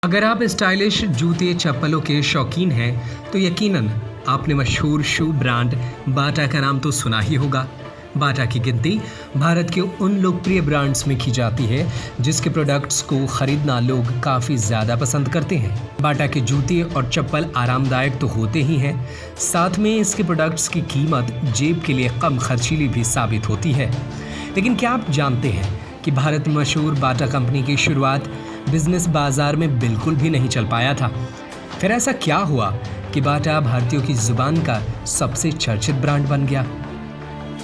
अगर आप स्टाइलिश जूते चप्पलों के शौकीन हैं तो यकीनन आपने मशहूर शू ब्रांड बाटा का नाम तो सुना ही होगा। बाटा की गिनती भारत के उन लोकप्रिय ब्रांड्स में की जाती है जिसके प्रोडक्ट्स को खरीदना लोग काफ़ी ज़्यादा पसंद करते हैं। बाटा के जूते और चप्पल आरामदायक तो होते ही हैं, साथ में इसके प्रोडक्ट्स की कीमत जेब के लिए कम खर्चीली भी साबित होती है। लेकिन क्या आप जानते हैं कि भारत में मशहूर बाटा कंपनी की शुरुआत बिजनेस बाजार में बिल्कुल भी नहीं चल पाया था। फिर ऐसा क्या हुआ कि बाटा भारतीयों की जुबान का सबसे चर्चित ब्रांड बन गया?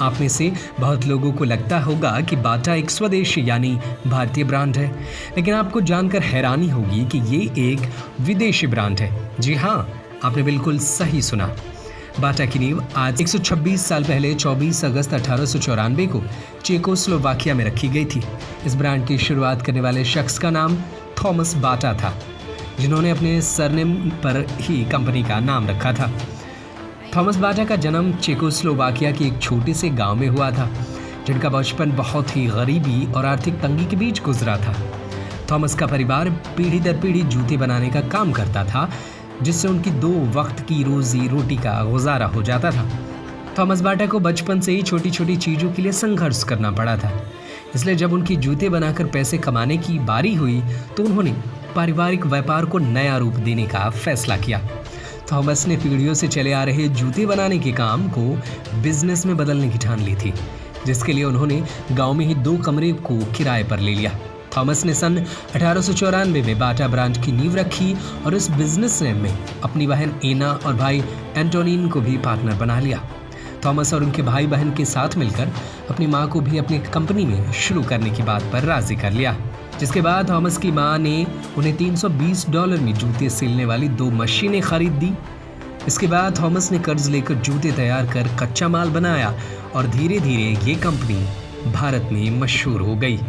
आप में से बहुत लोगों को लगता होगा कि बाटा एक स्वदेशी यानी भारतीय ब्रांड है, लेकिन आपको जानकर हैरानी होगी कि ये एक विदेशी ब्रांड है। जी हाँ, आपने बिल्कुल सही सुना। बाटा की नींव आज 126 साल पहले 24 अगस्त 1894 को चेकोस्लोवाकिया में रखी गई थी। इस ब्रांड की शुरुआत करने वाले शख्स का नाम थॉमस बाटा था, जिन्होंने अपने सरनेम पर ही कंपनी का नाम रखा था। थॉमस बाटा का जन्म चेकोस्लोवाकिया के एक छोटे से गांव में हुआ था, जिनका बचपन बहुत ही गरीबी और आर्थिक तंगी के बीच गुजरा था। थॉमस का परिवार पीढ़ी दर पीढ़ी जूते बनाने का काम करता था, जिससे उनकी 2 वक्त की रोजी रोटी का गुजारा हो जाता था। थॉमस बाटा को बचपन से ही छोटी छोटी चीज़ों के लिए संघर्ष करना पड़ा था, इसलिए जब उनकी जूते बनाकर पैसे कमाने की बारी हुई तो उन्होंने पारिवारिक व्यापार को नया रूप देने का फैसला किया। थॉमस ने पीढ़ियों से चले आ रहे जूते बनाने के काम को बिजनेस में बदलने की ठान ली थी, जिसके लिए उन्होंने गांव में ही 2 कमरे को किराए पर ले लिया। थॉमस ने सन 1894 में बाटा ब्रांड की नींव रखी और इस बिजनेस में अपनी बहन एना और भाई एंटोनिन को भी पार्टनर बना लिया। थॉमस और उनके भाई बहन के साथ मिलकर अपनी मां को भी अपनी कंपनी में शुरू करने की बात पर राजी कर लिया, जिसके बाद थॉमस की मां ने उन्हें $320 में जूते सिलने वाली 2 मशीनें खरीद दी। इसके बाद थॉमस ने कर्ज लेकर जूते तैयार कर कच्चा माल बनाया और धीरे धीरे ये कंपनी भारत में मशहूर हो गई।